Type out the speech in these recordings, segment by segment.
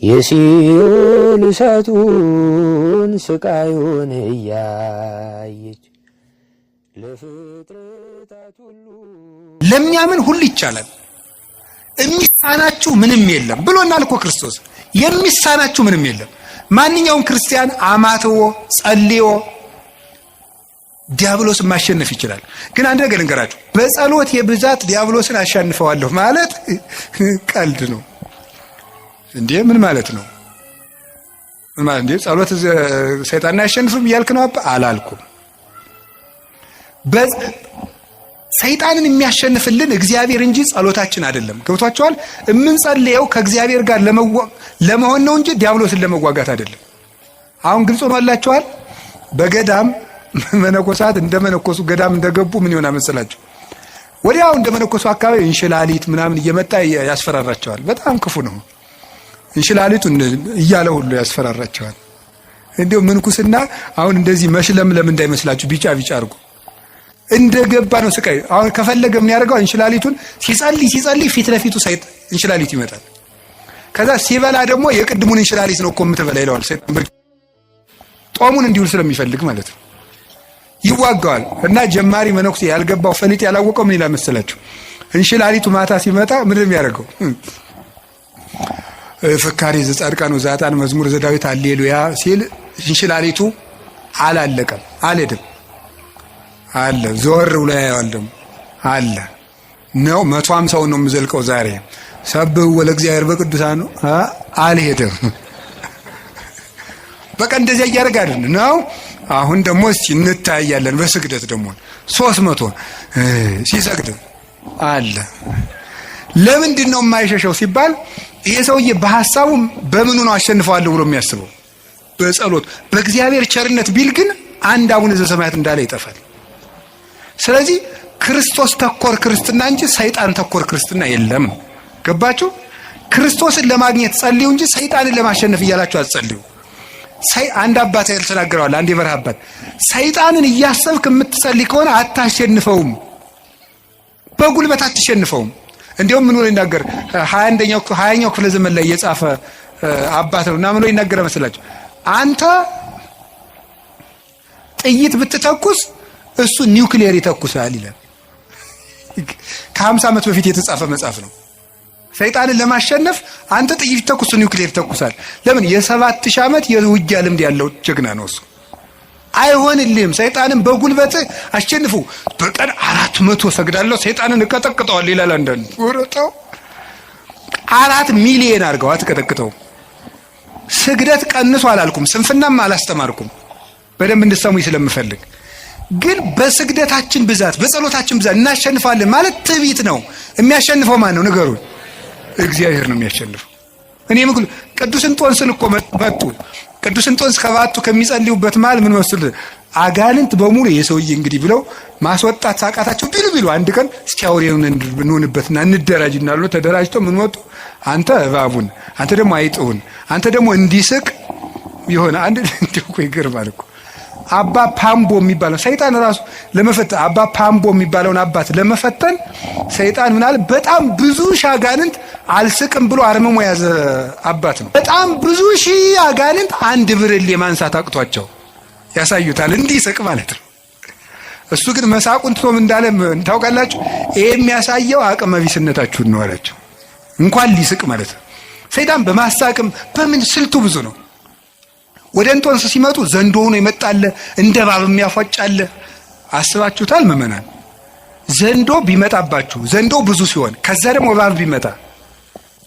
የሲኦል እሳቱን ስቃዩን እያየች ለፍጥረታት ሁሉ ለሚያምን ሁሉ ይቻላል የሚሳናችሁ ምንም የለም ብሎናል እኮ ክርስቶስ። የሚሳናችሁ ምንም የለም። ማንኛውም ክርስቲያን አማትቦ ጸልዮ ዲያብሎስን ማሸነፍ ይችላል። ግን አንድ ነገር ልንገራችሁ፣ በጸሎት የብዛት ዲያብሎስን አሸንፈዋለሁ ማለት ቀልድ ነው እንዴ? ምን ማለት ነው? ምን ማለት እንዴ? ጸሎት ሰይጣንን አያሸንፍም እያልክ ነው? አላልኩም። ሰይጣንን የሚያሸንፍልን እግዚአብሔር እንጂ ጸሎታችን አይደለም። ገብቷችኋል? የምንጸልየው ከእግዚአብሔር ጋር ለመሆን ነው እንጂ ዲያብሎስን ለመዋጋት አይደለም። አሁን ግልጽ ሆኖላችኋል? በገዳም መነኮሳት እንደመነኮሱ ገዳም እንደገቡ ምን ይሆናል መሰላችሁ? ወዲያው እንደመነኮሱ አካባቢ እንሽላሊት ምናምን እየመጣ ያስፈራራቸዋል። በጣም ክፉ ነው። እንሽላሊቱ እያለ ሁሉ ያስፈራራቸዋል። እንዴው ምንኩስና አሁን እንደዚህ መሽለምለም እንዳይመስላችሁ ቢጫ ቢጫ አድርጎ እንደገባ ነው ስቃይ። አሁን ከፈለገ ምን ያደርገው? እንሽላሊቱን ሲጸልይ ፊት ለፊቱ ሳይጥ እንሽላሊት ይመጣል። ከዛ ሲበላ ደግሞ የቅድሙን እንሽላሊት ነው እኮ የምትበላ ይለዋል። ጦሙን እንዲውል ስለሚፈልግ ማለት ነው። ይዋጋዋል። እና ጀማሪ መነኩሴ ያልገባው ፈሊጥ ያላወቀው ምን ይላል መሰላችሁ? እንሽላሊቱ ማታ ሲመጣ ምንድን ነው የሚያደርገው? ፍካሬ ዘጻድቃን ወዛጣን መዝሙር ዘዳዊት ሃሌሉያ ሲል እንሽላሊቱ አላለቀም፣ አልሄድም አለ። ዞር ብሎ ያየዋል ደግሞ አለ ነው 150 ነው የምዘልቀው ዛሬ ሰብህ ወለእግዚአብሔር በቅዱሳኑ አልሄድም። በቃ እንደዚያ እያደረገ ነው። አሁን ደግሞ እስቲ እንታያለን። በስግደት ደግሞ 300 ሲሰግድ አለ። ለምንድን ነው የማይሸሸው ሲባል ይሄ ሰውዬ በሐሳቡ በምኑ ነው አሸንፈዋለሁ ብሎ የሚያስበው? በጸሎት በእግዚአብሔር ቸርነት ቢል ግን አንድ አቡነ ዘበሰማያት እንዳለ ይጠፋል። ስለዚህ ክርስቶስ ተኮር ክርስትና እንጂ ሰይጣን ተኮር ክርስትና የለም። ገባችሁ? ክርስቶስን ለማግኘት ጸልዩ እንጂ ሰይጣንን ለማሸነፍ እያላችሁ አትጸልዩ። አንድ አባት ያልተናገረዋል። አንድ የበረሃ አባት ሰይጣንን እያሰብክ የምትጸልይ ከሆነ አታሸንፈውም፣ በጉልበት አትሸንፈውም። እንዲያውም ምን ብሎ ይናገር 20ኛው ክፍለ ዘመን ላይ የጻፈ አባት ነው እና ምን ብሎ ይናገር መስላችሁ? አንተ ጥይት ብትተኩስ እሱ ኒውክሊየር ይተኩሳል ይላል። ከ50 ዓመት በፊት የተጻፈ መጽሐፍ ነው። ሰይጣንን ለማሸነፍ አንተ ጥይት ተኩስ ኒውክሊየር ተኩሳል። ለምን? የ7000 ዓመት የውጊያ ልምድ ያለው ጀግና ነው እሱ። አይሆንልህም። ሰይጣንን በጉልበት አሸንፉ። በቀን 400 ሰግዳለሁ ሰይጣንን እቀጠቅጠዋለሁ ይላል አንዳንድ። ወረጣው 4 ሚሊዮን አድርገው አትቀጠቅጠው። ስግደት ቀንሱ አላልኩም፣ ስንፍናም አላስተማርኩም። በደንብ እንድትሰሙኝ ስለምፈልግ ግን በስግደታችን ብዛት በጸሎታችን ብዛት እናሸንፋለን ማለት ትዕቢት ነው። የሚያሸንፈው ማን ነው? ንገሩን። እግዚአብሔር ነው የሚያሸንፈው። እኔ ምክሉ ቅዱስ እንጦንስ እኮ መጡ። ቅዱስ እንጦንስ ከባቱ ከሚጸልዩበት ማለት ምን መስል አጋንንት በሙሉ የሰውዬ እንግዲህ ብለው ማስወጣት ሳቃታቸው ቢሉ አንድ ቀን እስቲ አውሬውን እንሆንበትና እንደራጅና ብሎ ተደራጅተው ምን ወጡ? አንተ እባቡን፣ አንተ ደግሞ አይጥውን፣ አንተ ደግሞ እንዲስቅ ይሆነ አንድ እንደው ይገርማል እኮ አባ ፓምቦ የሚባለው ሰይጣን ራሱ ለመፈተን አባ ፓምቦ የሚባለውን አባት ለመፈተን ሰይጣን ምናል በጣም ብዙ ሺህ አጋንንት አልስቅም ብሎ አርምሞ ያዘ አባት ነው። በጣም ብዙ ሺህ አጋንንት አንድ ብርሌ ማንሳት አቅቷቸው ያሳዩታል፣ እንዲስቅ ማለት ነው። እሱ ግን መሳቁን ትቶም እንዳለ ታውቃላችሁ። ይሄ የሚያሳየው አቅመ ቢስነታችሁን ነው አላቸው። እንኳን ሊስቅ ማለት ነው። ሰይጣን በማሳቅም በምን ስልቱ ብዙ ነው። ወደ እንጦንስ ሲመጡ ዘንዶ ሆኖ ይመጣል፣ እንደ እባብ የሚያፏጫል። አስባችሁታል መመናን? ዘንዶ ቢመጣባችሁ ዘንዶ ብዙ ሲሆን ከዛ ደግሞ እባብ ቢመጣ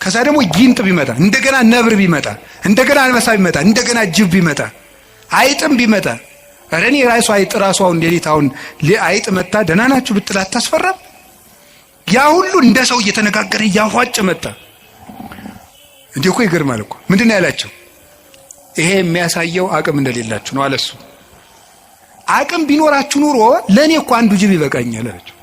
ከዛ ደግሞ ጊንጥ ቢመጣ እንደገና ነብር ቢመጣ እንደገና አንበሳ ቢመጣ እንደገና ጅብ ቢመጣ አይጥም ቢመጣ አረኒ ራሱ አይጥ ራሱ አሁን ሌሊታውን አይጥ መጣ ደህና ናችሁ ብትል አታስፈራም? ያ ሁሉ እንደ ሰው እየተነጋገረ ያፏጭ መጣ። እንዴ እኮ ይገርማል እኮ። ምንድነው ያላቸው? ይሄ የሚያሳየው አቅም እንደሌላችሁ ነው አለሱ። አቅም ቢኖራችሁ ኑሮ ለኔ እኮ አንዱ ጅብ ይበቃኛል አላቸው።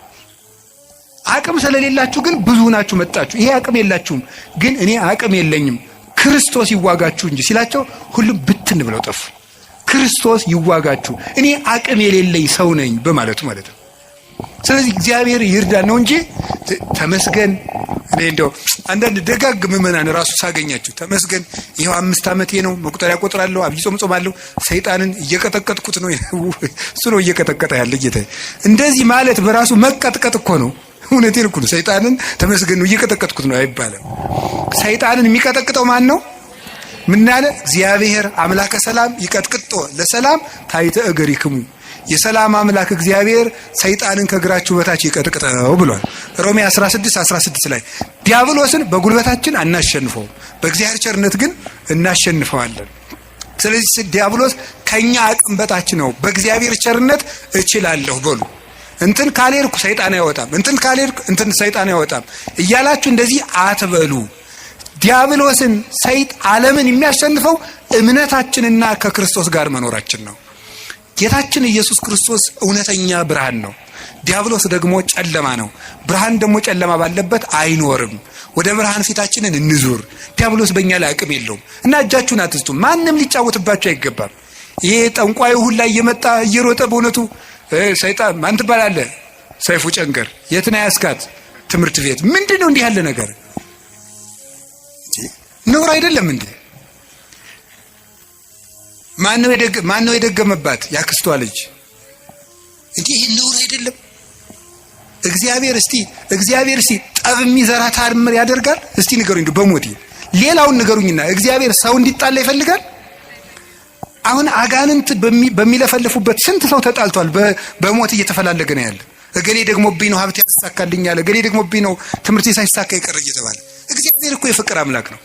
አቅም ስለሌላችሁ ግን ብዙ ናችሁ መጣችሁ። ይሄ አቅም የላችሁም፣ ግን እኔ አቅም የለኝም ክርስቶስ ይዋጋችሁ እንጂ ሲላቸው ሁሉም ብትን ብለው ጠፉ። ክርስቶስ ይዋጋችሁ፣ እኔ አቅም የሌለኝ ሰው ነኝ በማለቱ ማለት ነው። ስለዚህ እግዚአብሔር ይርዳን ነው እንጂ ተመስገን። እኔ እንደው አንዳንድ ደጋግ ምዕመናን ራሱ ሳገኛቸው ተመስገን ይሄው 5 ዓመቴ ነው መቁጠሪያ ቆጥራለሁ፣ አብይ ጾም ጾማለሁ፣ ሰይጣንን እየቀጠቀጥኩት ነው። እሱ ነው እየቀጠቀጠ ያለ ጌታ። እንደዚህ ማለት በራሱ መቀጥቀጥ እኮ ነው። እውነቴን እኮ ነው። ሰይጣንን ተመስገን ነው እየቀጠቀጥኩት ነው አይባልም። ሰይጣንን የሚቀጠቅጠው ማን ነው? ምን አለ? እግዚአብሔር አምላከ ሰላም ይቀጥቅጦ ለሰላም ታይተ እገሪክሙ። የሰላም አምላክ እግዚአብሔር ሰይጣንን ከእግራችሁ በታች ይቀጥቅጠው ብሏል። ሮሜ 16:16 ላይ ዲያብሎስን በጉልበታችን አናሸንፈውም፣ በእግዚአብሔር ቸርነት ግን እናሸንፈዋለን። ስለዚህ ዲያብሎስ ከኛ አቅም በታች ነው፣ በእግዚአብሔር ቸርነት እችላለሁ በሉ። እንትን ካልሄድኩ ሰይጣን አይወጣም፣ እንትን ካልሄድኩ እንትን ሰይጣን አይወጣም እያላችሁ እንደዚህ አትበሉ። ዲያብሎስን ዓለምን የሚያሸንፈው እምነታችንና ከክርስቶስ ጋር መኖራችን ነው። ጌታችን ኢየሱስ ክርስቶስ እውነተኛ ብርሃን ነው። ዲያብሎስ ደግሞ ጨለማ ነው። ብርሃን ደግሞ ጨለማ ባለበት አይኖርም። ወደ ብርሃን ፊታችንን እንዙር። ዲያብሎስ በእኛ ላይ አቅም የለውም እና እጃችሁን አትስጡ። ማንም ሊጫወትባችሁ አይገባም። ይሄ ጠንቋዩ ሁላ እየመጣ እየሮጠ በእውነቱ ሰይጣን ማን ትባላለህ? ሰይፉ ጨንገር የትና ያስካት ትምህርት ቤት ምንድነው? እንዲህ ያለ ነገር ነውር አይደለም እንዴ? ማን ነው የደገመባት? ያክስቷ ልጅ እንዴ? ይሄ ነውር አይደለም? እግዚአብሔር እስቲ ጠብ የሚዘራ ታምር ያደርጋል? እስቲ ንገሩኝ በሞቴ ሌላውን ንገሩኝና እግዚአብሔር ሰው እንዲጣላ ይፈልጋል? አሁን አጋንንት በሚለፈልፉበት ስንት ሰው ተጣልቷል። በሞት እየተፈላለገ ነው ያለ። እገሌ ደግሞ ቢኖ ሀብት ያሳካልኛል፣ እገሌ ደግሞ ቢኖ ትምህርት ሳይሳካ ይቀር እየተባለ። እግዚአብሔር እኮ የፍቅር አምላክ ነው።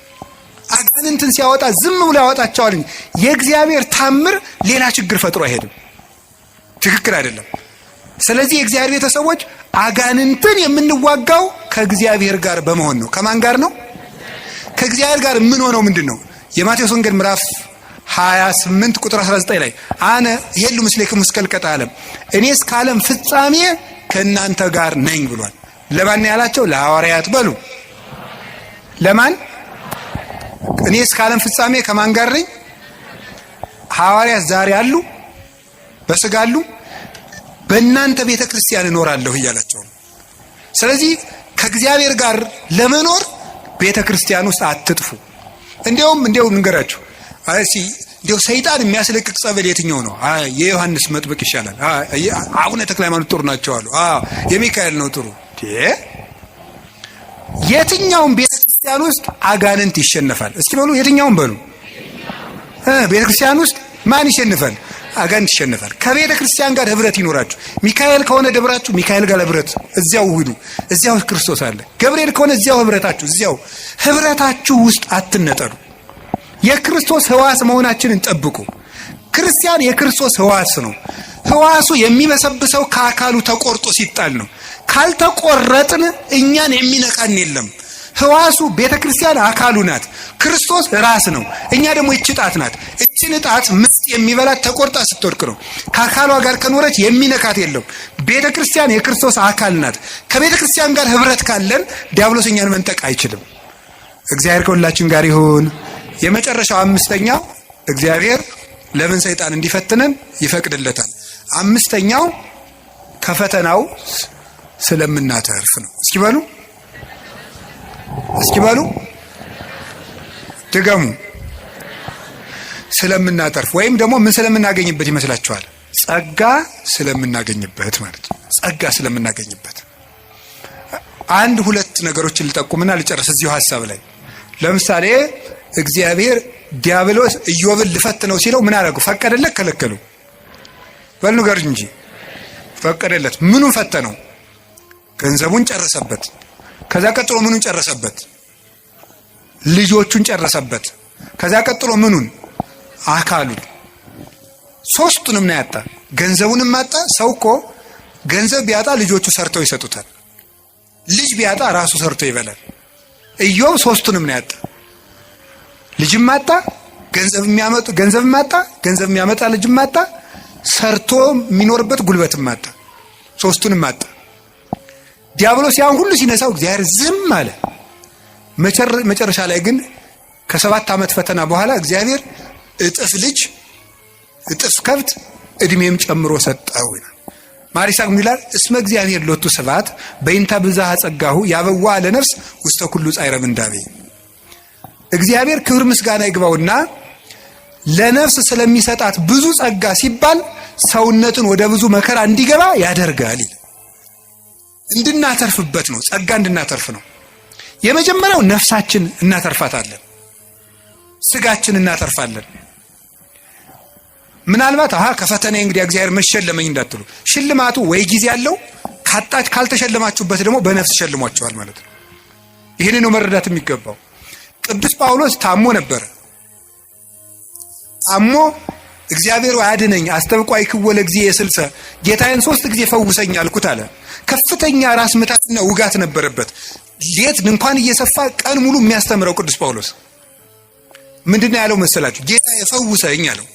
አጋንንትን ሲያወጣ ዝም ብሎ ያወጣቸዋል። የእግዚአብሔር ታምር ሌላ ችግር ፈጥሮ አይሄድም። ትክክል አይደለም። ስለዚህ የእግዚአብሔር ቤተሰቦች አጋንንትን የምንዋጋው ከእግዚአብሔር ጋር በመሆን ነው። ከማን ጋር ነው? ከእግዚአብሔር ጋር ምን ሆነው ምንድነው? የማቴዎስ ወንጌል ምዕራፍ 28 ቁጥር 19 ላይ አነ ይሄሉ ምስሌክሙ እስከ ልቀት ዓለም፣ እኔ እስከ ዓለም ፍጻሜ ከእናንተ ጋር ነኝ ብሏል። ለማን ያላቸው? ለሐዋርያት በሉ። ለማን? እኔ እስከ ዓለም ፍጻሜ ከማን ጋር ነኝ? ሐዋርያት ዛሬ አሉ፣ በስጋ አሉ። በእናንተ ቤተክርስቲያን እኖራለሁ እያላቸው ነው። ስለዚህ ከእግዚአብሔር ጋር ለመኖር ቤተክርስቲያን ውስጥ አትጥፉ። እንዲያውም ንገራችሁ እንዲያው ሰይጣን የሚያስለቅቅ ጸበል የትኛው ነው? የዮሐንስ መጥምቅ ይሻላል። አቡነ ተክለ ሃይማኖት ጥሩ ናቸው አሉ። የሚካኤል ነው ጥሩ። የትኛውም ቤተክርስቲያን ውስጥ አጋንንት ይሸነፋል። እስኪ በሉ የትኛውም በሉ። ቤተክርስቲያን ውስጥ ማን ይሸነፋል? አጋንንት ይሸነፋል። ከቤተክርስቲያን ጋር ህብረት ይኖራችሁ። ሚካኤል ከሆነ ደብራችሁ ሚካኤል ጋር ህብረት፣ እዚያው ሁሉ፣ እዚያው ክርስቶስ አለ። ገብርኤል ከሆነ እዚያው ህብረታችሁ፣ እዚያው ህብረታችሁ ውስጥ አትነጠሉ። የክርስቶስ ህዋስ መሆናችንን ጠብቁ። ክርስቲያን የክርስቶስ ህዋስ ነው። ህዋሱ የሚበሰብሰው ከአካሉ ተቆርጦ ሲጣል ነው። ካልተቆረጥን እኛን የሚነካን የለም። ህዋሱ ቤተክርስቲያን አካሉ ናት። ክርስቶስ ራስ ነው። እኛ ደግሞ እቺ ጣት ናት። እቺን ጣት ምስጥ የሚበላት ተቆርጣ ስትወድቅ ነው። ከአካሏ ጋር ከኖረች የሚነካት የለም። ቤተክርስቲያን የክርስቶስ አካል ናት። ከቤተክርስቲያን ጋር ህብረት ካለን ዲያብሎስ እኛን መንጠቅ አይችልም። እግዚአብሔር ከሁላችን ጋር ይሁን። የመጨረሻው አምስተኛው እግዚአብሔር ለምን ሰይጣን እንዲፈትነን ይፈቅድለታል። አምስተኛው ከፈተናው ስለምናተርፍ ነው። እስኪ በሉ ድገሙ። ስለምናተርፍ ወይም ደግሞ ምን ስለምናገኝበት ይመስላችኋል? ጸጋ ስለምናገኝበት ማለት ነው። ጸጋ ስለምናገኝበት አንድ ሁለት ነገሮችን ልጠቁምና ልጨርስ እዚሁ ሐሳብ ላይ። ለምሳሌ እግዚአብሔር ዲያብሎስ ኢዮብን ልፈትነው ሲለው ምን አደረገው? ፈቀደለት? ከለከለው? በል ንገሩኝ እንጂ። ፈቀደለት። ምኑን ፈተነው? ገንዘቡን ጨረሰበት። ከዛ ቀጥሎ ምኑን ጨረሰበት? ልጆቹን ጨረሰበት። ከዛ ቀጥሎ ምኑን? አካሉን። ሶስቱንም ነው ያጣ። ገንዘቡንም አጣ። ሰው እኮ ገንዘብ ቢያጣ ልጆቹ ሰርተው ይሰጡታል። ልጅ ቢያጣ ራሱ ሰርቶ ይበላል። ኢዮብ ሶስቱንም ነው ያጣ። ልጅም አጣ፣ ገንዘብ የሚያመጣ ልጅም አጣ፣ ሰርቶ የሚኖርበት ጉልበትም አጣ። ሶስቱንም አጣ። ዲያብሎስ ያን ሁሉ ሲነሳው እግዚአብሔር ዝም አለ። መጨረሻ ላይ ግን ከ7 ዓመት ፈተና በኋላ እግዚአብሔር እጥፍ ልጅ፣ እጥፍ ከብት፣ እድሜም ጨምሮ ሰጠው። ማሪሳቅ ይላል እስመ እግዚአብሔር ሎቱ ስብሐት በእንተ ብዝኃ ጸጋሁ ያበዋ ለነፍስ ውስተ ኩሉ ጻዕረ ምንዳቤ። እግዚአብሔር ክብር ምስጋና ይግባውና ለነፍስ ስለሚሰጣት ብዙ ጸጋ ሲባል ሰውነትን ወደ ብዙ መከራ እንዲገባ ያደርጋል። እንድናተርፍበት ነው። ጸጋ እንድናተርፍ ነው። የመጀመሪያው ነፍሳችን እናተርፋታለን፣ ስጋችን እናተርፋለን። ምናልባት ከፈተና እንግዲህ እግዚአብሔር መሸለመኝ እንዳትሉ፣ ሽልማቱ ወይ ጊዜ ያለው ካልተሸለማችሁበት ደግሞ በነፍስ ሸልሟቸዋል ማለት ነው። ይህን ነው መረዳት የሚገባው። ቅዱስ ጳውሎስ ታሞ ነበር። ታሞ እግዚአብሔር አድነኝ አስተብቋይ ክወለ ጊዜ የስልሰ ጌታዬን 3 ጊዜ ፈውሰኝ አልኩት አለ። ከፍተኛ ራስ ምታትና ውጋት ነበረበት። ሌት እንኳን እየሰፋ ቀን ሙሉ የሚያስተምረው ቅዱስ ጳውሎስ ምንድነው ያለው መሰላችሁ? ጌታዬ ፈውሰኝ አለው።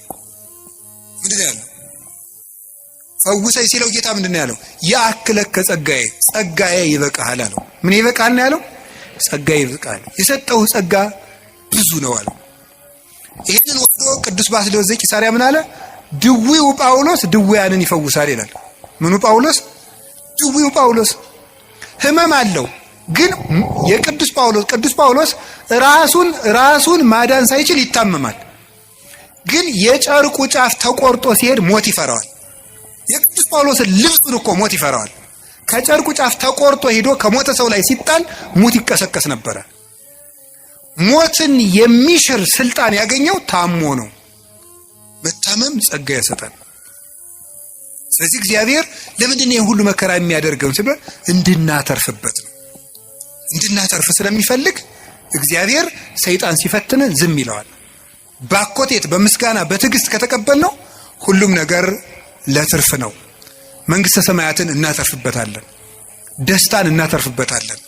ምንድነው ያለው? ፈውሰኝ ሲለው ጌታ ምንድነው ያለው? ያክለከ ጸጋዬ፣ ጸጋዬ ይበቃሃል አለው። ምን ይበቃል ነው ያለው? ጸጋዬ ይበቃል። የሰጠው ጸጋ ብዙ ነው አለው። ይሄንን ወዶ ቅዱስ ባስልዮስ ዘቂሳርያ ምን አለ? ድዊው ጳውሎስ ድውያንን ይፈውሳል ይላል። ምኑ ጳውሎስ? ድዊው ጳውሎስ ህመም አለው። ግን የቅዱስ ጳውሎስ ራሱን ማዳን ሳይችል ይታመማል። ግን የጨርቁ ጫፍ ተቆርጦ ሲሄድ ሞት ይፈራዋል። የቅዱስ ጳውሎስ ልብሱን እኮ ሞት ይፈራዋል። ከጨርቁ ጫፍ ተቆርጦ ሄዶ ከሞተ ሰው ላይ ሲጣል ሙት ይቀሰቀስ ነበረ። ሞትን የሚሽር ስልጣን ያገኘው ታሞ ነው። መታመም ጸጋ ያሰጣል። ስለዚህ እግዚአብሔር ለምንድን ነው ሁሉ መከራ የሚያደርገው ሲባል እንድናተርፍበት ነው። እንድናተርፍ ስለሚፈልግ እግዚአብሔር ሰይጣን ሲፈትን ዝም ይለዋል። ባኮቴት በምስጋና በትዕግስት ከተቀበልነው ሁሉም ነገር ለትርፍ ነው። መንግስተ ሰማያትን እናተርፍበታለን። ደስታን እናተርፍበታለን።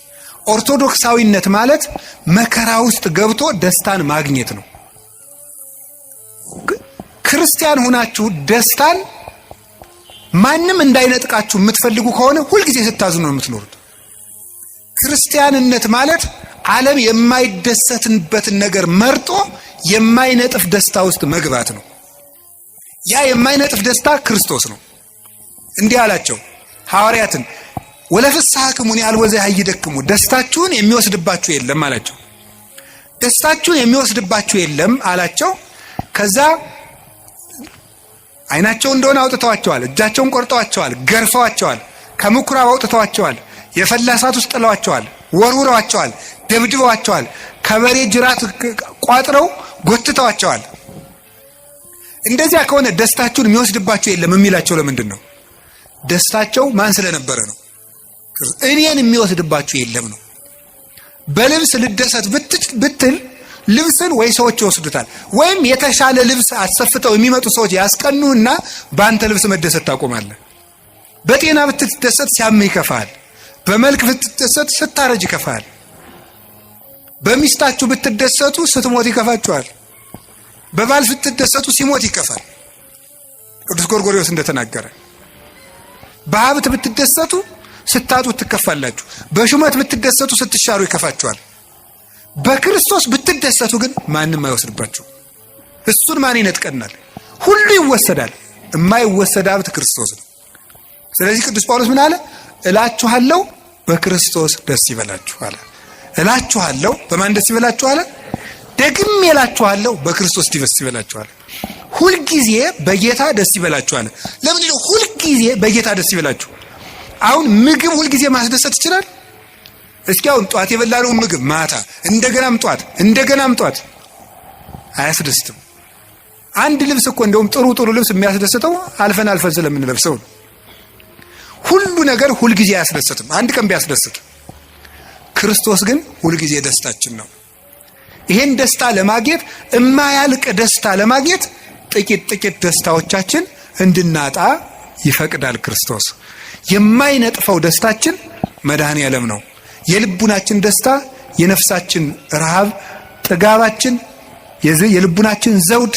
ኦርቶዶክሳዊነት ማለት መከራ ውስጥ ገብቶ ደስታን ማግኘት ነው። ክርስቲያን ሆናችሁ ደስታን ማንም እንዳይነጥቃችሁ የምትፈልጉ ከሆነ ሁልጊዜ ስታዝኑ ነው የምትኖሩት። ክርስቲያንነት ማለት ዓለም የማይደሰትበትን ነገር መርጦ የማይነጥፍ ደስታ ውስጥ መግባት ነው። ያ የማይነጥፍ ደስታ ክርስቶስ ነው። እንዲህ አላቸው ሐዋርያትን፣ ወለፍስሐክሙኒ አልወዘ ያይደክሙ፣ ደስታችሁን የሚወስድባችሁ የለም አላቸው። ደስታችሁን የሚወስድባችሁ የለም አላቸው። ከዛ አይናቸው እንደሆነ አውጥተዋቸዋል፣ እጃቸውን ቆርጠዋቸዋል፣ ገርፈዋቸዋል፣ ከምኩራብ አውጥተዋቸዋል፣ የፈላ እሳት ውስጥ ጥለዋቸዋል፣ ወርውረዋቸዋል፣ ደብድበዋቸዋል፣ ከበሬ ጅራት ቋጥረው ጎትተዋቸዋል። እንደዚያ ከሆነ ደስታችሁን የሚወስድባችሁ የለም የሚላቸው ለምንድን ነው? ደስታቸው ማን ስለነበረ ነው? እኔን የሚወስድባችሁ የለም ነው። በልብስ ልደሰት ብትል ልብስን ወይ ሰዎች ይወስዱታል፣ ወይም የተሻለ ልብስ አሰፍተው የሚመጡ ሰዎች ያስቀኑና በአንተ ልብስ መደሰት ታቆማለህ። በጤና ብትደሰት ሲያምህ ይከፋል። በመልክ ብትደሰት ስታረጅ ይከፋል። በሚስታችሁ ብትደሰቱ ስትሞት ይከፋችኋል። በባል ብትደሰቱ ሲሞት ይከፋል። ቅዱስ ጎርጎርዮስ እንደተናገረ በሀብት ብትደሰቱ ስታጡት ትከፋላችሁ። በሹመት ብትደሰቱ ስትሻሩ ይከፋችኋል። በክርስቶስ ብትደሰቱ ግን ማንም አይወስድባችሁ። እሱን ማን ይነጥቀናል? ሁሉ ይወሰዳል። የማይወሰድ ሀብት ክርስቶስ ነው። ስለዚህ ቅዱስ ጳውሎስ ምን አለ? እላችኋለሁ በክርስቶስ ደስ ይበላችሁ አለ። እላችኋለሁ በማን ደስ ይበላችሁ አለ? ደግሜ እላችኋለሁ በክርስቶስ ደስ ይበላችሁ አለ። ሁልጊዜ በጌታ ደስ ይበላችሁ አለ። ለምን ነው ሁልጊዜ በጌታ ደስ ይበላችሁ? አሁን ምግብ ሁልጊዜ ማስደሰት ይችላል? እስኪ አሁን ጧት የበላነው ምግብ ማታ እንደገናም ጧት አያስደስትም። አንድ ልብስ እኮ እንደውም ጥሩ ልብስ የሚያስደስተው አልፈን ስለምንለብሰው ነው። ሁሉ ነገር ሁልጊዜ አያስደስትም። አንድ ቀን ቢያስደስት፣ ክርስቶስ ግን ሁልጊዜ ደስታችን ነው። ይሄን ደስታ ለማግኘት የማያልቅ ደስታ ለማግኘት ጥቂት ደስታዎቻችን እንድናጣ ይፈቅዳል ክርስቶስ። የማይነጥፈው ደስታችን መድኃኔዓለም ነው። የልቡናችን ደስታ፣ የነፍሳችን ረሃብ፣ ጥጋባችን፣ የልቡናችን ዘውድ፣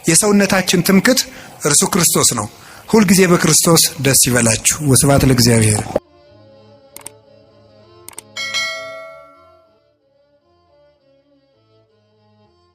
የሰውነታችን ትምክት እርሱ ክርስቶስ ነው። ሁልጊዜ በክርስቶስ ደስ ይበላችሁ። ወስብሐት ለእግዚአብሔር።